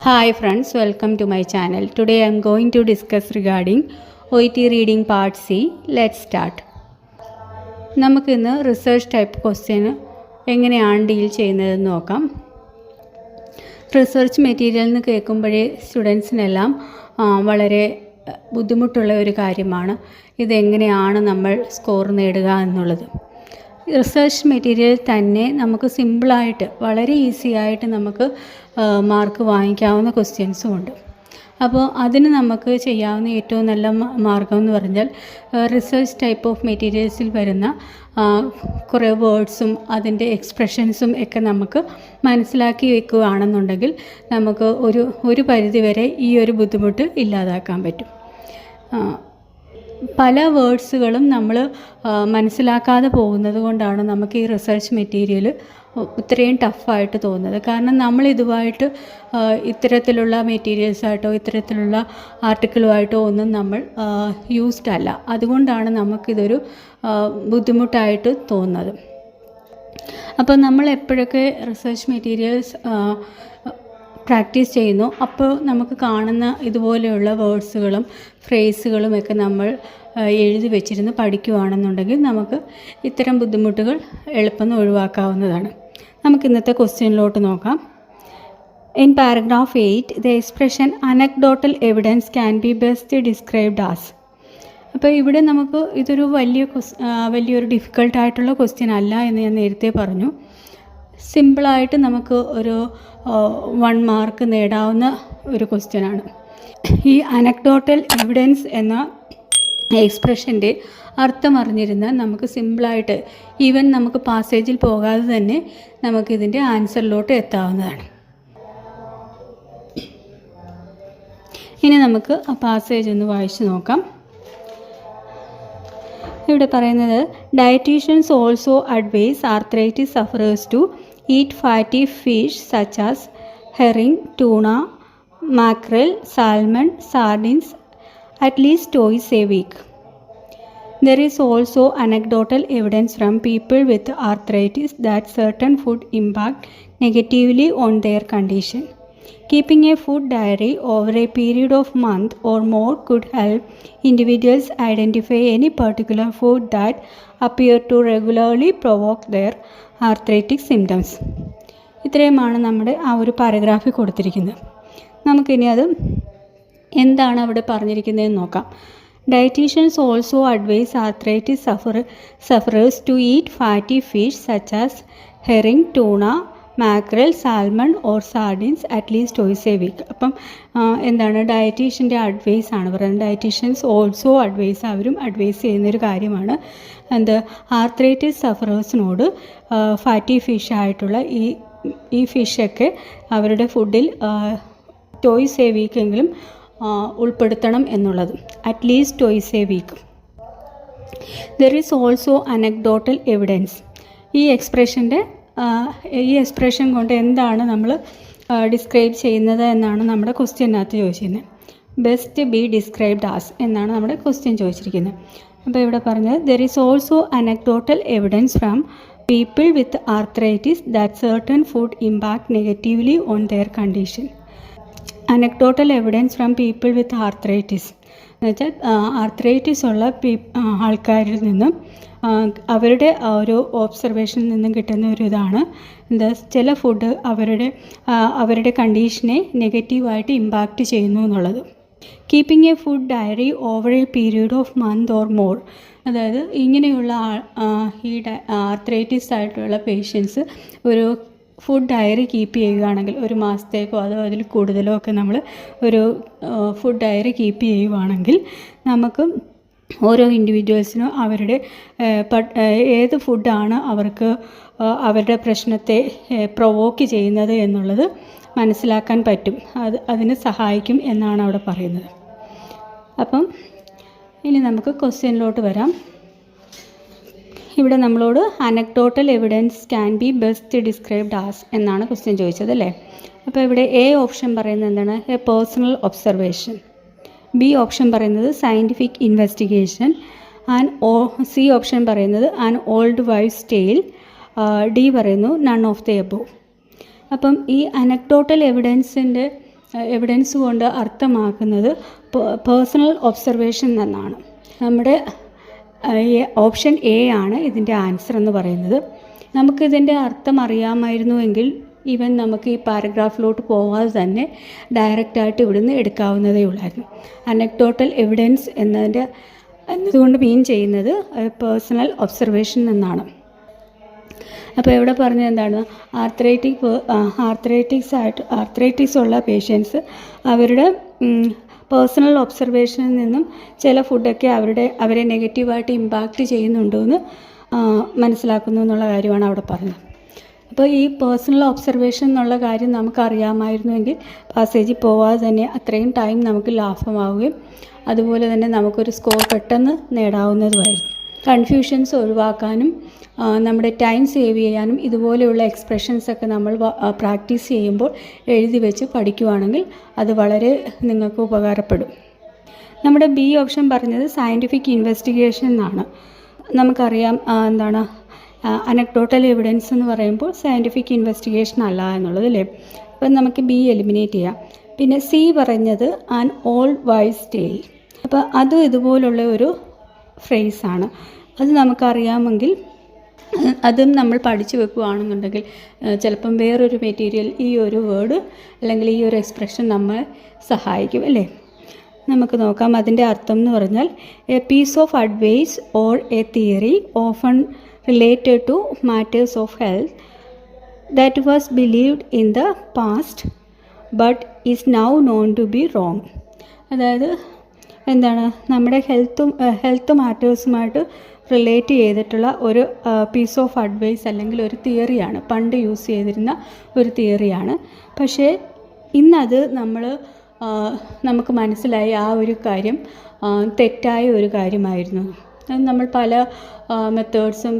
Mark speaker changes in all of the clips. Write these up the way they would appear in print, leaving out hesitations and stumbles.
Speaker 1: Hi friends, welcome to my channel. Today I am going to discuss regarding OET reading part C. Let's start. നമുക്കിന്ന് research type question എങ്ങനെയാണ് deal ചെയ്യുന്നതെന്ന് നോക്കാം. Research material എന്ന് കേൾക്കുമ്പോഴേ സ്റ്റുഡൻസിനെല്ലാം വളരെ ബുദ്ധിമുട്ടുള്ള ഒരു കാര്യമാണ് ഇതെങ്ങനെയാണ് നമ്മൾ സ്കോർ നേടുക എന്നുള്ളത്. റിസർച്ച് മെറ്റീരിയൽ തന്നെ നമുക്ക് സിമ്പിളായിട്ട് വളരെ ഈസി ആയിട്ട് നമുക്ക് മാർക്ക് വാങ്ങിക്കാവുന്ന ക്വസ്റ്റ്യൻസും ഉണ്ട്. അപ്പോൾ അതിന് നമുക്ക് ചെയ്യാവുന്ന ഏറ്റവും നല്ല മാർഗം എന്ന് പറഞ്ഞാൽ റിസർച്ച് ടൈപ്പ് ഓഫ് മെറ്റീരിയൽസിൽ വരുന്ന കുറേ വേർഡ്സും അതിൻ്റെ എക്സ്പ്രഷൻസും ഒക്കെ നമുക്ക് മനസ്സിലാക്കി വെക്കുകയാണെന്നുണ്ടെങ്കിൽ നമുക്ക് ഒരു പരിധിവരെ ഈ ഒരു ബുദ്ധിമുട്ട് ഇല്ലാതാക്കാൻ പറ്റും. പല വേർഡ്സുകളും നമ്മൾ മനസ്സിലാക്കാതെ പോകുന്നത് കൊണ്ടാണ് നമുക്ക് ഈ റിസർച്ച് മെറ്റീരിയൽ ഇത്രയും ടഫായിട്ട് തോന്നുന്നത്. കാരണം നമ്മൾ ഇതുമായിട്ട് ഇത്തരത്തിലുള്ള മെറ്റീരിയൽസായിട്ടോ ഇത്തരത്തിലുള്ള ആർട്ടിക്കിളുമായിട്ടോ ഒന്നും നമ്മൾ യൂസ്ഡ് അല്ല. അതുകൊണ്ടാണ് നമുക്കിതൊരു ബുദ്ധിമുട്ടായിട്ട് തോന്നുന്നത്. അപ്പോൾ നമ്മൾ എപ്പോഴൊക്കെ റിസർച്ച് മെറ്റീരിയൽസ് പ്രാക്ടീസ് ചെയ്യുന്നു അപ്പോൾ നമുക്ക് കാണുന്ന ഇതുപോലെയുള്ള വേർഡ്സുകളും ഫ്രേസുകളും ഒക്കെ നമ്മൾ എഴുതി വെച്ചിരുന്ന് പഠിക്കുകയാണെന്നുണ്ടെങ്കിൽ നമുക്ക് ഇത്തരം ബുദ്ധിമുട്ടുകൾ എളുപ്പം ഒഴിവാക്കാവുന്നതാണ്. നമുക്ക് ഇന്നത്തെ ക്വസ്റ്റ്യനിലോട്ട് നോക്കാം. In paragraph 8 the expression anecdotal evidence can be best described as. അപ്പോൾ ഇവിടെ നമുക്ക് ഇതൊരു വലിയൊരു ഡിഫിക്കൽട്ടായിട്ടുള്ള ക്വസ്റ്റ്യൻ അല്ല എന്ന് ഞാൻ നേരത്തെ പറഞ്ഞു. സിമ്പിളായിട്ട് നമുക്ക് ഒരു 1 മാർക്ക് നേടാവുന്ന ഒരു ക്വസ്റ്റ്യനാണ്. ഈ അനക്ഡോട്ടൽ എവിഡൻസ് എന്ന എക്സ്പ്രഷൻ്റെ അർത്ഥം അറിഞ്ഞിരുന്നാൽ നമുക്ക് സിമ്പിളായിട്ട് ഈവൻ നമുക്ക് പാസേജിൽ പോകാതെ തന്നെ നമുക്കിതിൻ്റെ ആൻസറിലോട്ട് എത്താവുന്നതാണ്. ഇനി നമുക്ക് ആ പാസേജ് ഒന്ന് വായിച്ച് നോക്കാം. ഇവിടെ പറയുന്നത് dietitians also advise arthritis sufferers to eat fatty fish such as herring, tuna, mackerel, salmon, sardines at least twice a week. There is also anecdotal evidence from people with arthritis that certain food impact negatively on their condition. Keeping a food diary over a period of month or more could help individuals identify any particular food that appear to regularly provoke their arthritic symptoms. ഇത്രയുമാണ് നമ്മുടെ ആ ഒരു പാരഗ്രാഫിൽ കൊടുത്തിരിക്കുന്നത്. നമുക്കിനി അത് എന്താണ് അവിടെ പറഞ്ഞിരിക്കുന്നതെന്ന് നോക്കാം. Dietitians also advise arthritis sufferers to eat fatty fish such as herring, tuna, mackerel, salmon or sardines at least twice a week. അപ്പം എന്താണ് ഡയറ്റീഷ്യൻ്റെ അഡ്വൈസ് ആണ് പറയുന്നത്. ഡയറ്റീഷ്യൻസ് ഓൾസോ അഡ്വൈസ്, അവരും അഡ്വൈസ് ചെയ്യുന്നൊരു കാര്യമാണ് ആർത്രൈറ്റിസ് സഫറേഴ്സിനോട് ഫാറ്റി ഫിഷായിട്ടുള്ള ഈ ഫിഷൊക്കെ അവരുടെ ഫുഡിൽ ടോയ്സ് എ വീക്കെങ്കിലും ഉൾപ്പെടുത്തണം എന്നുള്ളത്. At least twice a week. There is also anecdotal evidence. ഈ എക്സ്പ്രഷൻ കൊണ്ട് എന്താണ് നമ്മൾ ഡിസ്ക്രൈബ് ചെയ്യുന്നത് എന്നാണ് നമ്മുടെ ക്വസ്റ്റ്യനകത്ത് ചോദിച്ചിരുന്നത്. ബെസ്റ്റ് ബി ഡിസ്ക്രൈബ്ഡ് ആസ് എന്നാണ് നമ്മുടെ ക്വസ്റ്റ്യൻ ചോദിച്ചിരിക്കുന്നത്. അപ്പോൾ ഇവിടെ പറഞ്ഞത് there is also anecdotal evidence from people with arthritis that certain food impact negatively on their condition. Anecdotal evidence from people with arthritis എന്ന് വെച്ചാൽ ആർത്രൈറ്റിസ് ഉള്ള ആൾക്കാരിൽ നിന്നും അവരുടെ ഒരു ഒബ്സർവേഷനിൽ നിന്നും കിട്ടുന്ന ഒരു ഇതാണ് ചില ഫുഡ് അവരുടെ കണ്ടീഷനെ നെഗറ്റീവായിട്ട് ഇമ്പാക്റ്റ് ചെയ്യുന്നു എന്നുള്ളത്. Keeping a food diary over a period of month or more. അതായത് ഇങ്ങനെയുള്ള ഈ ആർത്രൈറ്റിസ് ആയിട്ടുള്ള പേഷ്യൻസ് ഒരു ഫുഡ് ഡയറി കീപ്പ് ചെയ്യുകയാണെങ്കിൽ, ഒരു മാസത്തേക്കോ അതോ അതിൽ കൂടുതലോ ഒക്കെ നമ്മൾ ഒരു ഫുഡ് ഡയറി കീപ്പ് ചെയ്യുകയാണെങ്കിൽ നമുക്ക് ഓരോ ഇൻഡിവിജ്വൽസിനും അവരുടെ ഏത് ഫുഡാണ് അവരുടെ പ്രശ്നത്തെ പ്രൊവോക്ക് ചെയ്യുന്നത് എന്നുള്ളത് മനസ്സിലാക്കാൻ പറ്റും. അതിന് സഹായിക്കും എന്നാണ് അവിടെ പറയുന്നത്. അപ്പം ഇനി നമുക്ക് ക്വസ്റ്റ്യനിലോട്ട് വരാം. ഇവിടെ നമ്മളോട് anecdotal evidence can be best described as എന്നാണ് ക്വസ്റ്റ്യൻ ചോദിച്ചത് അല്ലേ. അപ്പോൾ ഇവിടെ എ ഓപ്ഷൻ പറയുന്നത് എന്താണ്? A personal observation. B option പറയുന്നത് സയൻറ്റിഫിക് ഇൻവെസ്റ്റിഗേഷൻ. സി ഓപ്ഷൻ പറയുന്നത് an old wives tale. D പറയുന്നു നൺ ഓഫ് ദ എബോവ്. അപ്പം ഈ അനക്ഡോട്ടൽ എവിഡൻസിൻ്റെ എവിഡൻസ് കൊണ്ട് അർത്ഥമാക്കുന്നത് പേഴ്സണൽ ഒബ്സർവേഷൻ എന്നാണ്. നമ്മുടെ ഓപ്ഷൻ എ ആണ് ഇതിൻ്റെ ആൻസർ എന്ന് പറയുന്നത്. നമുക്കിതിൻ്റെ അർത്ഥം അറിയാമായിരുന്നുവെങ്കിൽ ഈവൻ നമുക്ക് ഈ പാരഗ്രാഫിലോട്ട് പോകാതെ തന്നെ ഡയറക്റ്റായിട്ട് ഇവിടുന്ന് എടുക്കാവുന്നതേ ഉള്ളായിരുന്നു. അനക്ഡോട്ടൽ എവിഡൻസ് എന്നതുകൊണ്ട് മീൻ ചെയ്യുന്നത് പേഴ്സണൽ ഒബ്സർവേഷൻ എന്നാണ്. അപ്പോൾ ഇവിടെ പറഞ്ഞത് എന്താണ്, ആർത്രൈറ്റിക്സ് ഉള്ള പേഷ്യൻസ് അവരുടെ പേഴ്സണൽ ഒബ്സർവേഷനിൽ നിന്നും ചില ഫുഡൊക്കെ അവരെ നെഗറ്റീവായിട്ട് ഇമ്പാക്റ്റ് ചെയ്യുന്നുണ്ടോ എന്ന് മനസ്സിലാക്കുന്നു എന്നുള്ള കാര്യമാണ് അവിടെ പറഞ്ഞത്. അപ്പോൾ ഈ പേഴ്സണൽ ഒബ്സർവേഷൻ എന്നുള്ള കാര്യം നമുക്കറിയാമായിരുന്നുവെങ്കിൽ പാസേജിൽ പോവാതെ തന്നെ അത്രയും ടൈം നമുക്ക് ലാഭമാവുകയും അതുപോലെ തന്നെ നമുക്കൊരു സ്കോർ പെട്ടെന്ന് നേടാവുന്നതുമായിരുന്നു. കൺഫ്യൂഷൻസ് ഒഴിവാക്കാനും നമ്മുടെ ടൈം സേവ് ചെയ്യാനും ഇതുപോലെയുള്ള എക്സ്പ്രഷൻസൊക്കെ നമ്മൾ പ്രാക്ടീസ് ചെയ്യുമ്പോൾ എഴുതി വെച്ച് പഠിക്കുകയാണെങ്കിൽ അത് വളരെ നിങ്ങൾക്ക് ഉപകാരപ്പെടും. നമ്മുടെ ബി ഓപ്ഷൻ പറഞ്ഞത് സയൻറ്റിഫിക് ഇൻവെസ്റ്റിഗേഷൻ എന്നാണ്. നമുക്കറിയാം എന്താണ് അനക്ഡോട്ടൽ എവിഡൻസ് എന്ന് പറയുമ്പോൾ സയൻറ്റിഫിക് ഇൻവെസ്റ്റിഗേഷൻ അല്ല എന്നുള്ളത് അല്ലേ. അപ്പം നമുക്ക് ബി എലിമിനേറ്റ് ചെയ്യാം. പിന്നെ സി പറഞ്ഞത് ആൻ ഓൾഡ് വൈസ് ടെയിൽ. അപ്പോൾ അതും ഇതുപോലുള്ള ഒരു ഫ്രേസാണ്. അത് നമുക്കറിയാമെങ്കിൽ അതും നമ്മൾ പഠിച്ചു വെക്കുകയാണെന്നുണ്ടെങ്കിൽ ചിലപ്പം വേറൊരു മെറ്റീരിയൽ ഈ ഒരു വേർഡ് അല്ലെങ്കിൽ ഈ ഒരു എക്സ്പ്രഷൻ നമ്മളെ സഹായിക്കും അല്ലേ. നമുക്ക് നോക്കാം. അതിൻ്റെ അർത്ഥം എന്ന് പറഞ്ഞാൽ a piece of advice or a theory often related to matters of health that was believed in the past but is now known to be wrong. അതായത് എന്താണ്, നമ്മുടെ ഹെൽത്ത് മാറ്റേഴ്സുമായിട്ട് റിലേറ്റ് ചെയ്തിട്ടുള്ള ഒരു പീസ് ഓഫ് അഡ്വൈസ് അല്ലെങ്കിൽ ഒരു തിയറിയാണ്, പണ്ട് use ചെയ്തിരുന്ന ഒരു തിയറിയാണ്. പക്ഷേ ഇന്നത് നമുക്ക് മനസ്സിലായി ആ ഒരു കാര്യം തെറ്റായ ഒരു കാര്യമായിരുന്നു. നമ്മൾ പല മെത്തേഡ്സും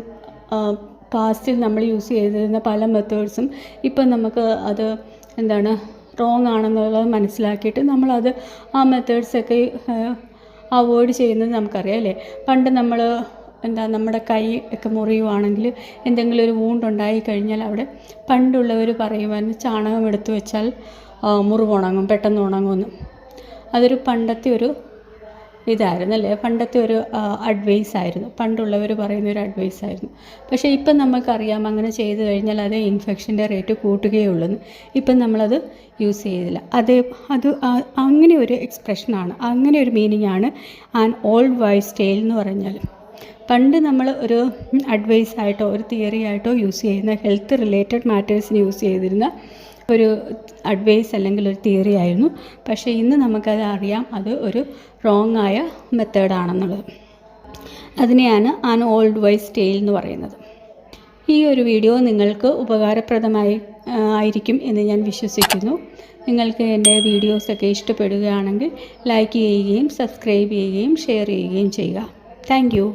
Speaker 1: പാസ്റ്റിൽ നമ്മൾ യൂസ് ചെയ്തിരുന്ന പല മെത്തേഡ്സും ഇപ്പം നമുക്ക് അത് എന്താണ് റോങ് ആണെന്നുള്ളത് മനസ്സിലാക്കിയിട്ട് നമ്മളത് ആ മെത്തേഡ്സൊക്കെ അവോയ്ഡ് ചെയ്യുന്നത് നമുക്കറിയാം അല്ലേ. പണ്ട് നമ്മുടെ കൈ ഒക്കെ മുറിയുവാണെങ്കിൽ എന്തെങ്കിലും ഒരു വൂണ്ടുണ്ടായി കഴിഞ്ഞാൽ അവിടെ പണ്ടുള്ളവർ പറയുമായിരുന്നു ചാണകം എടുത്തു വെച്ചാൽ മുറിവുണങ്ങും, പെട്ടെന്ന് ഉണങ്ങുമെന്ന്. അതൊരു പണ്ടത്തെ ഒരു ഇതായിരുന്നു അല്ലേ, പണ്ടത്തെ ഒരു അഡ്വൈസ് ആയിരുന്നു, പണ്ടുള്ളവർ പറയുന്നൊരു അഡ്വൈസ് ആയിരുന്നു. പക്ഷേ ഇപ്പം നമുക്കറിയാം അങ്ങനെ ചെയ്ത് കഴിഞ്ഞാൽ അത് ഇൻഫെക്ഷൻ്റെ റേറ്റ് കൂട്ടുകയുള്ളൂ. ഇപ്പം നമ്മളത് യൂസ് ചെയ്തില്ല. അത് അങ്ങനെ ഒരു എക്സ്പ്രഷനാണ്, അങ്ങനെ ഒരു മീനിങ് ആണ് ആൻ ഓൾഡ് വൈസ് ടെയിൽ എന്ന് പറഞ്ഞാൽ. പണ്ട് നമ്മൾ ഒരു അഡ്വൈസ് ആയിട്ടോ ഒരു തിയറി ആയിട്ടോ യൂസ് ചെയ്യുന്ന ഹെൽത്ത് റിലേറ്റഡ് മാറ്റേഴ്സിന് യൂസ് ചെയ്തിരുന്ന ഒരു അഡ്വൈസ് അല്ലെങ്കിൽ ഒരു തിയറി ആയിരുന്നു. പക്ഷേ ഇന്ന് നമുക്കത് അറിയാം അത് ഒരു റോങ് ആയ മെത്തേഡാണെന്നുള്ളത്. അതിനെയാണ് ആൻ ഓൾഡ് വൈസ് ടെയിൽ എന്ന് പറയുന്നത്. ഈ ഒരു വീഡിയോ നിങ്ങൾക്ക് ആയിരിക്കും എന്ന് ഞാൻ വിശ്വസിക്കുന്നു. നിങ്ങൾക്ക് എൻ്റെ വീഡിയോസൊക്കെ ഇഷ്ടപ്പെടുകയാണെങ്കിൽ ലൈക്ക് ചെയ്യുകയും സബ്സ്ക്രൈബ് ചെയ്യുകയും ഷെയർ ചെയ്യുകയും ചെയ്യുക. Thank you.